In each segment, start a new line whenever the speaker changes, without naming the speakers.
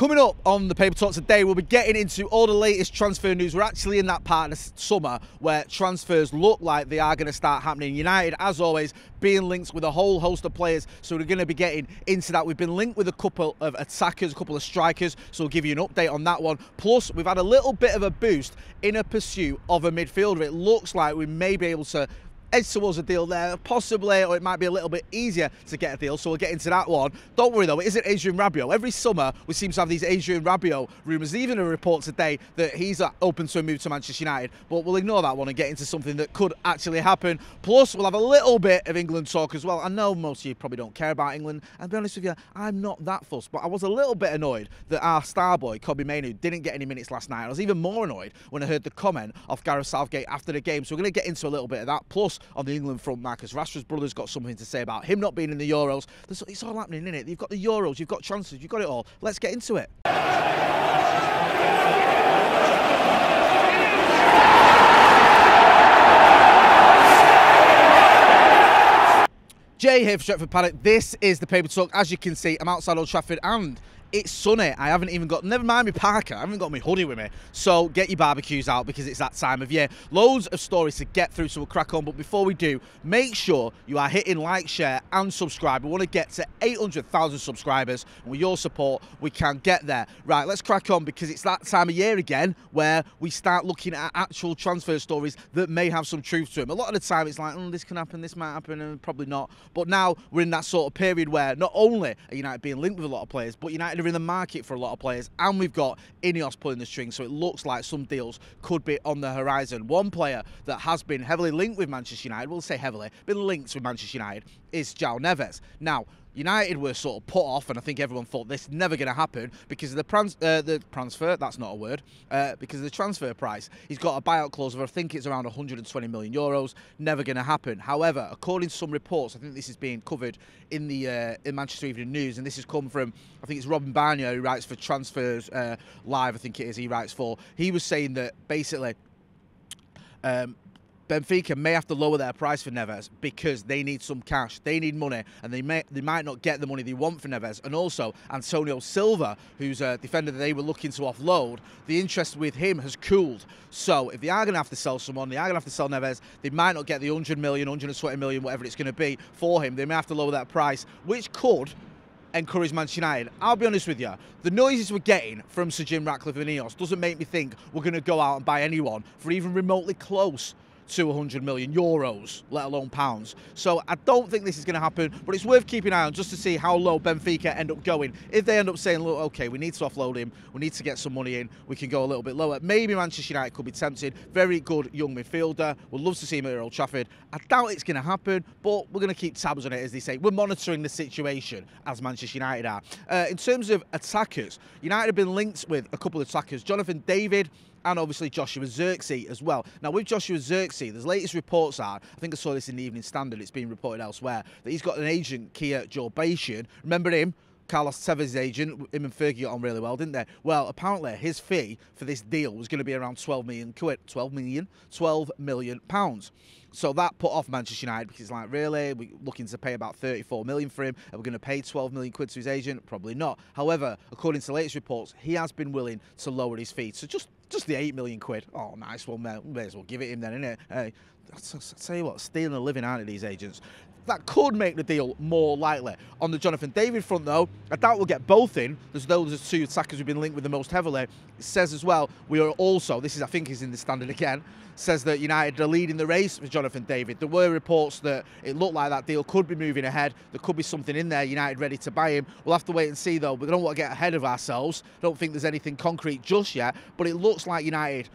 Coming up on the Paper Talk today, we'll be getting into all the latest transfer news. We're actually in that part of the summer where transfers look like they are going to start happening. United, as always, being linked with a whole host of players, so we're going to be getting into that. We've been linked with a couple of attackers, a couple of strikers, so we'll give you an update on that one. Plus, we've had a little bit of a boost in a pursuit of a midfielder. It looks like we may be able to edge towards a deal there, possibly, or it might be a little bit easier to get a deal, so we'll get into that one. Don't worry though, it isn't Adrien Rabiot. Every summer we seem to have these Adrien Rabiot rumours. There's even a report today that he's open to a move to Manchester United, but we'll ignore that one and get into something that could actually happen. Plus, we'll have a little bit of England talk as well. I know most of you probably don't care about England, and to be honest with you, I'm not that fussed, but I was a little bit annoyed that our star boy, Kobbie Mainoo, didn't get any minutes last night. I was even more annoyed when I heard the comment of Gareth Southgate after the game, so we're going to get into a little bit of that. Plus, on the England front, Marcus Rashford's brother's got something to say about him not being in the Euros. It's all happening, innit? You've got the Euros, you've got transfers, you've got it all. Let's get into it. Jay here for Stretford Paddock. This is the Paper Talk. As you can see, I'm outside Old Trafford and it's sunny. I haven't even got, never mind my parka, I haven't got my hoodie with me. So get your barbecues out because it's that time of year. Loads of stories to get through, so we'll crack on. But before we do, make sure you are hitting like, share and subscribe. We want to get to 800,000 subscribers. And with your support, we can get there. Right, let's crack on because it's that time of year again where we start looking at actual transfer stories that may have some truth to them. A lot of the time it's like, this can happen, this might happen, and probably not. But now we're in that sort of period where not only are United being linked with a lot of players, but United are in the market for a lot of players, and we've got Ineos pulling the string, so it looks like some deals could be on the horizon. One player that has been heavily linked with Manchester United, we'll say heavily, been linked with Manchester United, is João Neves. Now, United were sort of put off, and I think everyone thought this is never going to happen because of the transfer, that's not a word, because of the transfer price. He's got a buyout clause of, I think it's around 120 million euros, never going to happen. However, according to some reports, I think this is being covered in the in Manchester Evening News, and this has come from, I think it's Robin Barnier, who writes for Transfers Live, I think it is, he writes for. He was saying that basically Benfica may have to lower their price for Neves because they need some cash, they need money, and they might not get the money they want for Neves. And also Antonio Silva, who's a defender that they were looking to offload, the interest with him has cooled. So if they are going to have to sell someone, they are going to have to sell Neves, they might not get the 100 million, 120 million, whatever it's going to be for him. They may have to lower that price, which could encourage Manchester United. I'll be honest with you, the noises we're getting from Sir Jim Ratcliffe and Ineos doesn't make me think we're going to go out and buy anyone for even remotely close to 100 million euros, let alone pounds. So I don't think this is going to happen, but it's worth keeping an eye on just to see how low Benfica end up going. If they end up saying, look, okay, we need to offload him, we need to get some money in, we can go a little bit lower. Maybe Manchester United could be tempted. Very good young midfielder. We'd love to see him at Old Trafford. I doubt it's going to happen, but we're going to keep tabs on it, as they say. We're monitoring the situation, as Manchester United are. In terms of attackers, United have been linked with a couple of attackers. Jonathan David, and obviously Joshua Zirkzee as well. Now, with Joshua Zirkzee, there's latest reports are, I think I saw this in the Evening Standard, it's been reported elsewhere, that he's got an agent, Kia Jorbasian. Remember him? Carlos Tevez's agent. Him and Fergie got on really well, didn't they? Well, apparently his fee for this deal was going to be around 12 million quid. 12 million pounds. So that put off Manchester United because it's like, really? We're looking to pay about 34 million for him, and we're going to pay 12 million quid to his agent? Probably not. However, according to the latest reports, he has been willing to lower his fee. So just the 8 million quid. Oh, nice one, mate. May as well give it him then, innit? Hey, I'll tell you what, stealing a living out of these agents. That could make the deal more likely. On the Jonathan David front, though, I doubt we'll get both in. There's those two attackers who've been linked with the most heavily. It says as well, we are also, this is, I think is in the Standard again, says that United are leading the race with Jonathan David. There were reports that it looked like that deal could be moving ahead. There could be something in there, United ready to buy him. We'll have to wait and see, though. We don't want to get ahead of ourselves. I don't think there's anything concrete just yet, but it looks like United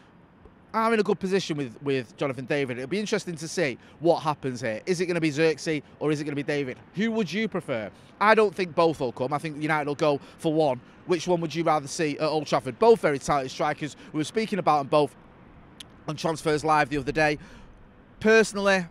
are in a good position with Jonathan David. It'll be interesting to see what happens here. Is it going to be Zirkzee or is it going to be David? Who would you prefer? I don't think both will come. I think United will go for one. Which one would you rather see at Old Trafford? Both very talented strikers. We were speaking about them both on Transfers Live the other day. Personally,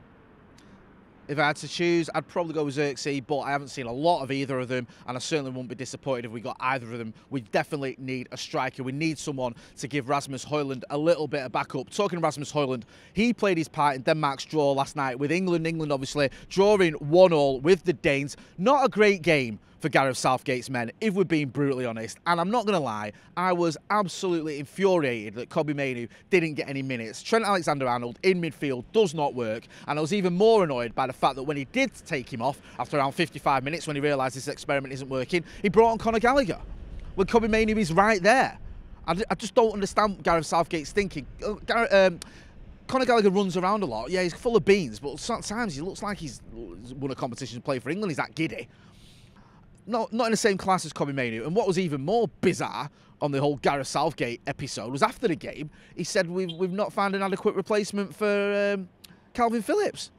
if I had to choose, I'd probably go with Zirkzee, but I haven't seen a lot of either of them, and I certainly wouldn't be disappointed if we got either of them. We definitely need a striker. We need someone to give Rasmus Højlund a little bit of backup. Talking of Rasmus Højlund, he played his part in Denmark's draw last night with England. England obviously drawing 1-1 with the Danes. Not a great game for Gareth Southgate's men, if we're being brutally honest. And I'm not going to lie, I was absolutely infuriated that Kobbie Mainoo didn't get any minutes. Trent Alexander-Arnold in midfield does not work. And I was even more annoyed by the fact that when he did take him off, after around 55 minutes, when he realised this experiment isn't working, he brought on Conor Gallagher, when Kobbie Mainoo is right there. I just don't understand Gareth Southgate's thinking. Conor Gallagher runs around a lot. Yeah, he's full of beans, but sometimes he looks like he's won a competition to play for England. He's that giddy. Not in the same class as Kobbie Mainoo. And what was even more bizarre on the whole Gareth Southgate episode was after the game, he said we've not found an adequate replacement for Calvin Phillips.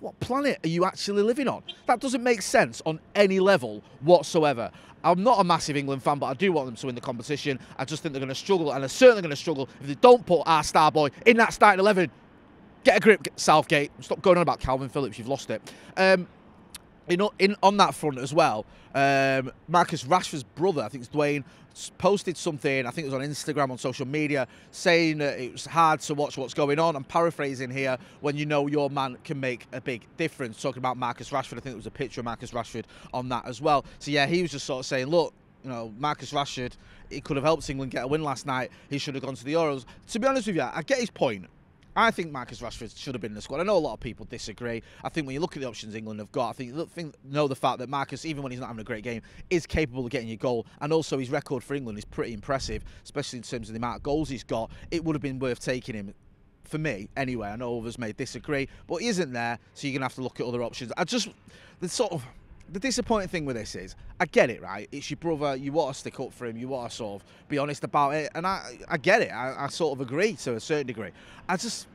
What planet are you actually living on? That doesn't make sense on any level whatsoever. I'm not a massive England fan, but I do want them to win the competition. I just think they're going to struggle, and they're certainly going to struggle if they don't put our star boy in that starting 11. Get a grip, Southgate. Stop going on about Calvin Phillips. You've lost it. On that front as well, Marcus Rashford's brother, I think it's Dwayne, posted something, I think it was on Instagram, on social media, saying that it was hard to watch what's going on. I'm paraphrasing here, when you know your man can make a big difference. Talking about Marcus Rashford, I think there was a picture of Marcus Rashford on that as well. So yeah, he was just sort of saying, look, you know, Marcus Rashford, he could have helped England get a win last night. He should have gone to the Euros. To be honest with you, I get his point. I think Marcus Rashford should have been in the squad. I know a lot of people disagree. I think when you look at the options England have got, know the fact that Marcus, even when he's not having a great game, is capable of getting you a goal. And also his record for England is pretty impressive, especially in terms of the amount of goals he's got. It would have been worth taking him, for me, anyway. I know others may disagree, but he isn't there, so you're going to have to look at other options. The disappointing thing with this is, I get it, right? It's your brother, you want to stick up for him, you want to sort of be honest about it, and I get it. I sort of agree to a certain degree. I just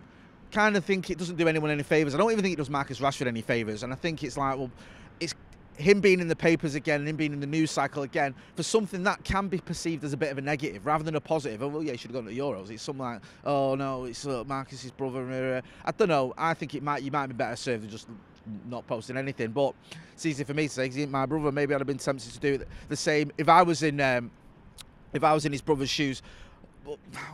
kind of think it doesn't do anyone any favours. I don't even think it does Marcus Rashford any favours, and I think it's like, well, it's him being in the papers again, and him being in the news cycle again, for something that can be perceived as a bit of a negative, rather than a positive. Oh, well, yeah, he should have gone to the Euros. It's something like, oh, no, it's Marcus's brother. I don't know. I think you might be better served than just not posting anything, but it's easy for me to say because he ain't my brother. Maybe I'd have been tempted to do the same if I was in his brother's shoes.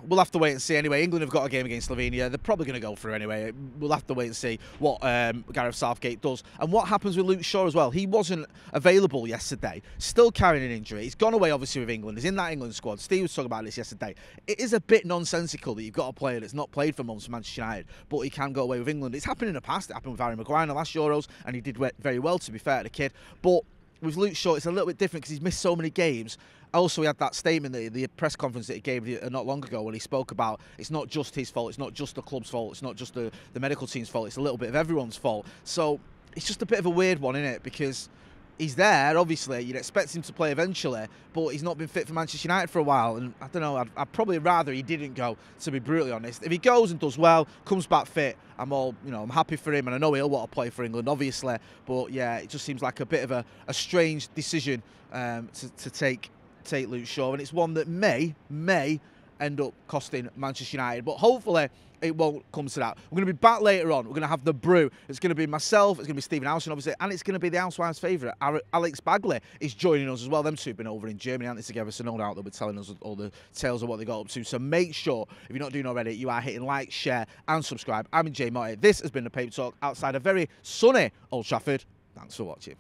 We'll have to wait and see. Anyway, England have got a game against Slovenia. They're probably going to go through anyway. We'll have to wait and see what Gareth Southgate does and what happens with Luke Shaw as well. He wasn't available yesterday, still carrying an injury. He's gone away obviously with England. He's in that England squad. Steve was talking about this yesterday. It is a bit nonsensical that you've got a player that's not played for months for Manchester United, but he can go away with England. It's happened in the past. It happened with Harry Maguire in the last Euros, and he did very well, to be fair to the kid. But with Luke Shaw, it's a little bit different because he's missed so many games. Also, he had that statement, the press conference that he gave not long ago, when he spoke about it's not just his fault, it's not just the club's fault, it's not just the medical team's fault, it's a little bit of everyone's fault. So it's just a bit of a weird one, isn't it? Because he's there, obviously, you'd expect him to play eventually, but he's not been fit for Manchester United for a while, and I don't know, I'd probably rather he didn't go, to be brutally honest. If he goes and does well, comes back fit, I'm happy for him, and I know he'll want to play for England, obviously, but yeah, it just seems like a bit of a strange decision to take Luke Shaw, and it's one that may end up costing Manchester United, but hopefully it won't come to that. We're going to be back later on. We're going to have the brew. It's going to be myself, it's going to be Stephen Howson, obviously, and it's going to be the Housewives' favourite, Alex Bagley, is joining us as well. Them two have been over in Germany, aren't they, together, so no doubt they'll be telling us all the tales of what they got up to. So make sure, if you're not doing already, you are hitting like, share and subscribe. I'm Jay Motti. This has been the Paper Talk outside a very sunny Old Trafford. Thanks for watching.